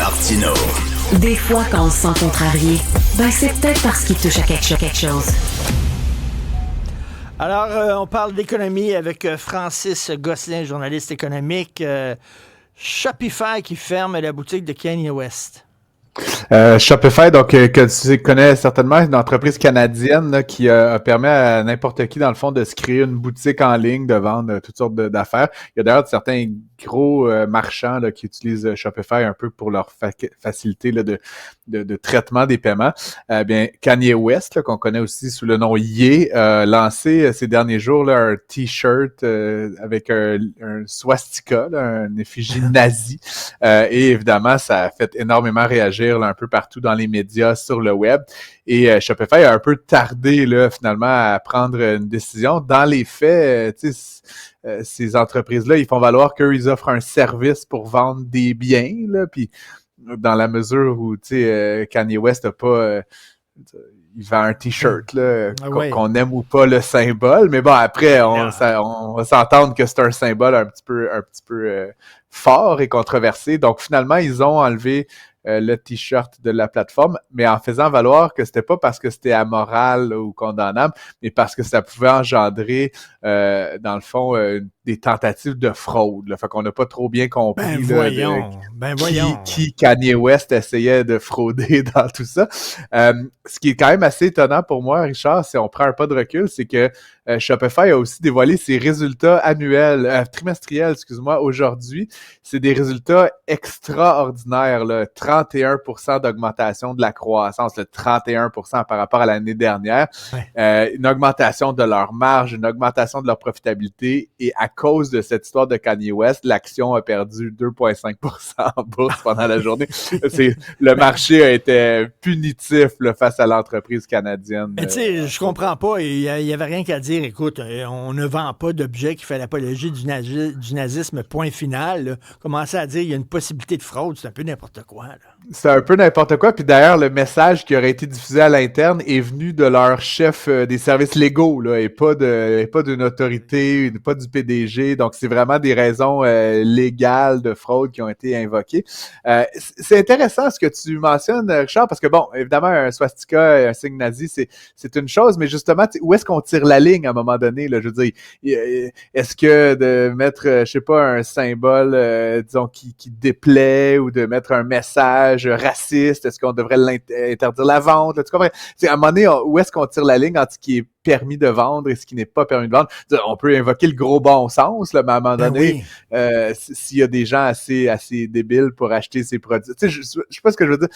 Martino. Des fois, quand on se sent contrarié, c'est peut-être parce qu'il touche à quelque chose. Alors, on parle d'économie avec Francis Gosselin, journaliste économique. Shopify qui ferme la boutique de Kanye West. Shopify, donc que tu connais certainement, une entreprise canadienne là, qui permet à n'importe qui, dans le fond, de se créer une boutique en ligne, de vendre toutes sortes d'affaires. Il y a d'ailleurs certains gros marchands là, qui utilisent Shopify un peu pour leur facilité là, de traitement des paiements. Bien, Kanye West, là, qu'on connaît aussi sous le nom Ye, a lancé ces derniers jours là, un t-shirt avec un swastika, là, un effigie nazi. Et évidemment, ça a fait énormément réagir là, un peu partout dans les médias, sur le web. Et Shopify a un peu tardé là, finalement à prendre une décision. Dans les faits, ces entreprises-là, ils font valoir qu'eux, ils offrent un service pour vendre des biens, là, puis dans la mesure où Kanye West n'a pas... il vend un t-shirt, là, qu'on aime ou pas le symbole, mais bon, après, on va s'entendre que c'est un symbole un petit peu fort et controversé. Donc, finalement, ils ont enlevé le t-shirt de la plateforme, mais en faisant valoir que c'était pas parce que c'était amoral ou condamnable, mais parce que ça pouvait engendrer, dans le fond, des tentatives de fraude. Là. Fait qu'on n'a pas trop bien compris qui Kanye West essayait de frauder dans tout ça. Ce qui est quand même assez étonnant pour moi, Richard, si on prend un pas de recul, c'est que Shopify a aussi dévoilé ses résultats annuels, trimestriels, aujourd'hui. C'est des résultats extraordinaires, là. 31% d'augmentation de la croissance, le 31% par rapport à l'année dernière. Ouais. Une augmentation de leur marge, une augmentation de leur profitabilité. Et à cause de cette histoire de Kanye West, l'action a perdu 2,5% en bourse pendant la journée. Le marché a été punitif là, face à l'entreprise canadienne. Mais tu sais, je comprends pas. Il y avait rien qu'à dire. Écoute, on ne vend pas d'objets qui fait l'apologie du nazisme, point final. Là. Commencer à dire qu'il y a une possibilité de fraude, c'est un peu n'importe quoi. Là. C'est un peu n'importe quoi. Puis d'ailleurs, le message qui aurait été diffusé à l'interne est venu de leur chef des services légaux, là, et pas d'une autorité, pas du PDG. Donc, c'est vraiment des raisons légales de fraude qui ont été invoquées. C'est intéressant ce que tu mentionnes, Richard, parce que bon, évidemment, un swastika, un signe nazi, c'est une chose, mais justement, où est-ce qu'on tire la ligne à un moment donné? Là, je veux dire, est-ce que de mettre, je sais pas, un symbole, disons, qui déplaît, ou de mettre un message raciste, est-ce qu'on devrait interdire la vente? Là, tu comprends? À un moment donné, où est-ce qu'on tire la ligne entre ce qui est permis de vendre et ce qui n'est pas permis de vendre? On peut invoquer le gros bon sens, là, mais à un moment donné, s'il y a des gens assez débiles pour acheter ces produits, tu sais, je sais pas ce que je veux dire.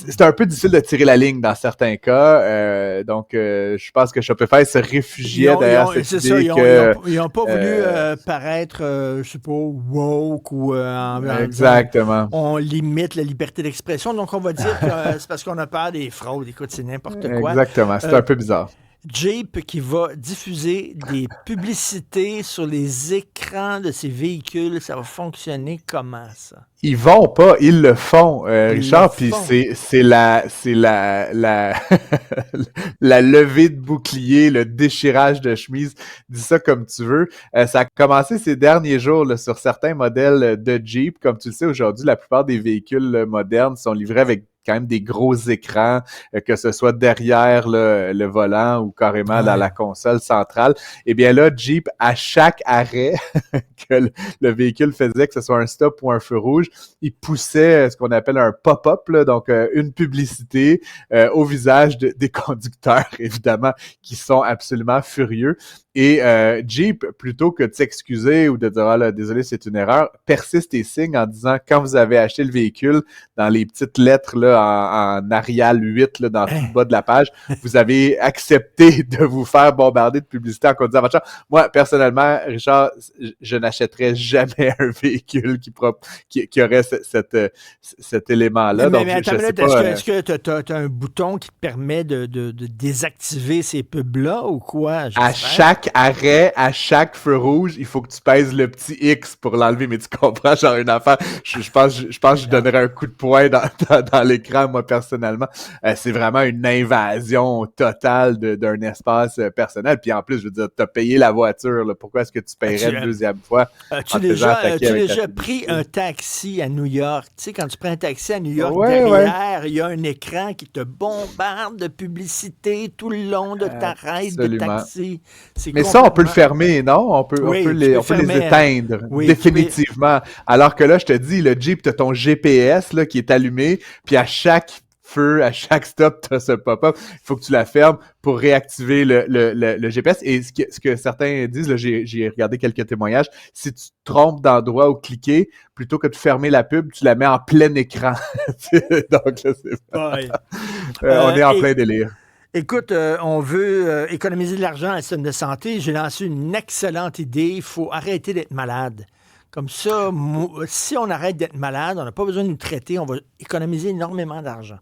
C'est un peu difficile de tirer la ligne dans certains cas. Donc, je pense que Shopify se réfugiait derrière cette idée que... Ils n'ont pas voulu paraître, je sais pas, woke ou... exactement. On limite la liberté d'expression, donc on va dire que c'est parce qu'on a peur des fraudes. Écoute, c'est n'importe quoi. Exactement, c'est un peu bizarre. Jeep qui va diffuser des publicités sur les écrans de ses véhicules, ça va fonctionner comment, ça? Ils vont pas, ils le font, Richard, puis c'est la la levée de bouclier, le déchirage de chemise, dis ça comme tu veux. Ça a commencé ces derniers jours là, sur certains modèles de Jeep. Comme tu le sais, aujourd'hui, la plupart des véhicules modernes sont livrés avec quand même des gros écrans, que ce soit derrière le volant ou carrément dans la console centrale. Eh bien là, Jeep, à chaque arrêt que le véhicule faisait, que ce soit un stop ou un feu rouge, il poussait ce qu'on appelle un pop-up, là, donc une publicité au visage des conducteurs, évidemment, qui sont absolument furieux. Et Jeep, plutôt que de s'excuser ou de dire « Ah là, désolé, c'est une erreur », persiste et signe en disant « Quand vous avez acheté le véhicule, dans les petites lettres là, en Arial 8, là, dans tout le bas de la page, vous avez accepté de vous faire bombarder de publicité en conduisant votre char. » Moi, personnellement, Richard, je n'achèterais jamais un véhicule qui aurait cet élément-là. Mais est-ce que tu as un bouton qui te permet de désactiver ces pubs-là ou quoi? À chaque arrêt, à chaque feu rouge, il faut que tu pèses le petit X pour l'enlever, mais tu comprends, genre une affaire. Je pense que je donnerais un coup de poing dans écran, moi, personnellement. C'est vraiment une invasion totale d'un espace personnel. Puis en plus, je veux dire, t'as payé la voiture, là. Pourquoi est-ce que tu paierais une deuxième fois? As-tu déjà pris un taxi à New York? Tu sais, quand tu prends un taxi à New York, derrière, il y a un écran qui te bombarde de publicité tout le long de ta ride de taxi. Mais ça, on peut le fermer, non? On peut les éteindre, définitivement. Alors que là, je te dis, le Jeep, tu as ton GPS là, qui est allumé, puis à chaque feu, à chaque stop, tu as ce pop-up. Il faut que tu la fermes pour réactiver le GPS. Et ce que certains disent, là, j'ai regardé quelques témoignages, si tu te trompes d'endroit où cliquer, plutôt que de fermer la pub, tu la mets en plein écran. Donc là, c'est on est en plein délire. Écoute, on veut économiser de l'argent à la système de santé. J'ai lancé une excellente idée. Il faut arrêter d'être malade. Comme ça, si on arrête d'être malade, on n'a pas besoin de nous traiter, on va économiser énormément d'argent.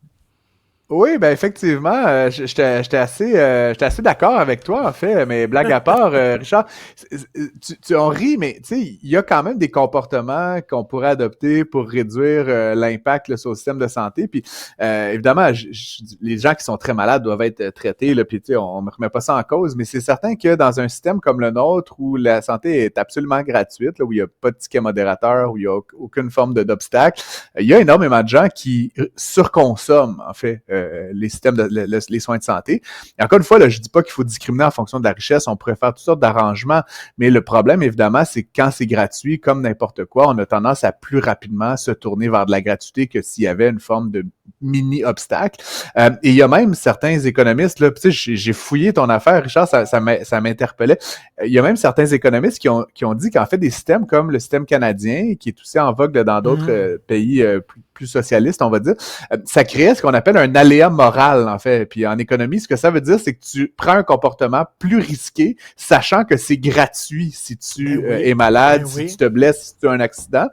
Oui, ben effectivement, j'étais assez d'accord avec toi, en fait, mais blague à part, Richard, on rit, mais tu sais, il y a quand même des comportements qu'on pourrait adopter pour réduire l'impact là, sur le système de santé. Puis évidemment, les gens qui sont très malades doivent être traités, là, puis tu sais, on ne remet pas ça en cause, mais c'est certain que dans un système comme le nôtre, où la santé est absolument gratuite, là, où il n'y a pas de ticket modérateur, où il n'y a aucune forme d'obstacle, il y a énormément de gens qui surconsomment, en fait, les systèmes, les soins de santé. Et encore une fois, là, je dis pas qu'il faut discriminer en fonction de la richesse, on pourrait faire toutes sortes d'arrangements, mais le problème, évidemment, c'est que quand c'est gratuit, comme n'importe quoi, on a tendance à plus rapidement se tourner vers de la gratuité que s'il y avait une forme de mini-obstacle. Et il y a même certains économistes, là, tu sais, j'ai fouillé ton affaire, Richard, ça m'interpellait. Il y a même certains économistes qui ont dit qu'en fait, des systèmes comme le système canadien, qui est aussi en vogue dans d'autres pays plus socialistes, on va dire, ça créait ce qu'on appelle un aléa moral, en fait. Puis en économie, ce que ça veut dire, c'est que tu prends un comportement plus risqué, sachant que c'est gratuit si tu es malade, si tu te blesses, si tu as un accident.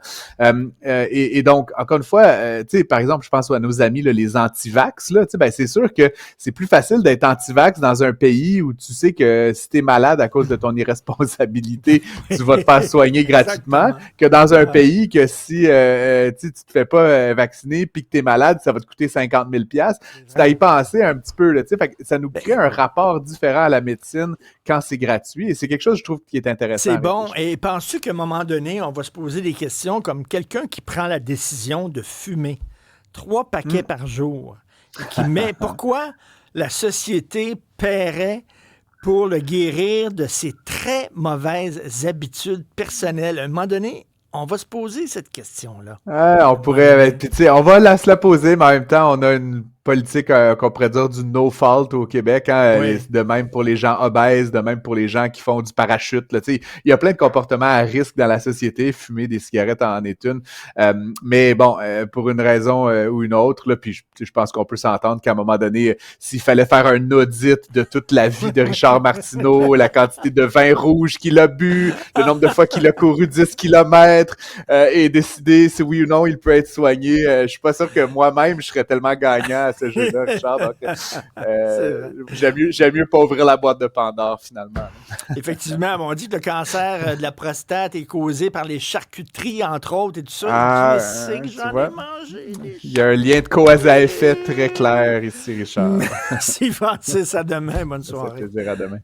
Et donc, encore une fois, tu sais, par exemple, je pense à nos amis, là, les anti-vax, là, tu sais, ben, c'est sûr que c'est plus facile d'être anti-vax dans un pays où tu sais que si tu es malade à cause de ton irresponsabilité, tu vas te faire soigner gratuitement, que dans un pays que si tu te fais pas vacciner puis que tu es malade, ça va te coûter 50 000 $. C'est à y penser un petit peu, là, tu sais, fait que ça nous crée un rapport différent à la médecine quand c'est gratuit et c'est quelque chose, je trouve, qui est intéressant. C'est bon. Et penses-tu qu'à un moment donné, on va se poser des questions comme quelqu'un qui prend la décision de fumer 3 paquets par jour et qui met... Pourquoi la société paierait pour le guérir de ses très mauvaises habitudes personnelles? À un moment donné, on va se poser cette question-là. On pourrait, tu sais, on va se la poser, mais en même temps, on a une politique qu'on pourrait dire du no-fault au Québec, hein, de même pour les gens obèses, de même pour les gens qui font du parachute. Là, il y a plein de comportements à risque dans la société, fumer des cigarettes en est une. Mais bon, pour une raison ou une autre, là, puis je pense qu'on peut s'entendre qu'à un moment donné, s'il fallait faire un audit de toute la vie de Richard Martineau, la quantité de vin rouge qu'il a bu, le nombre de fois qu'il a couru 10 kilomètres, et décider si oui ou non il peut être soigné, je suis pas sûr que moi-même je serais tellement gagnant à ce jeu-là, Richard. Donc, j'aime mieux pas ouvrir la boîte de Pandore, finalement. Effectivement, on dit que le cancer de la prostate est causé par les charcuteries, entre autres, et tout ça. Tu sais que j'en ai mangé. Il y a un lien de cause à effet très clair ici, Richard. Merci, Francis. À demain. Bonne soirée. Ça fait plaisir. À demain.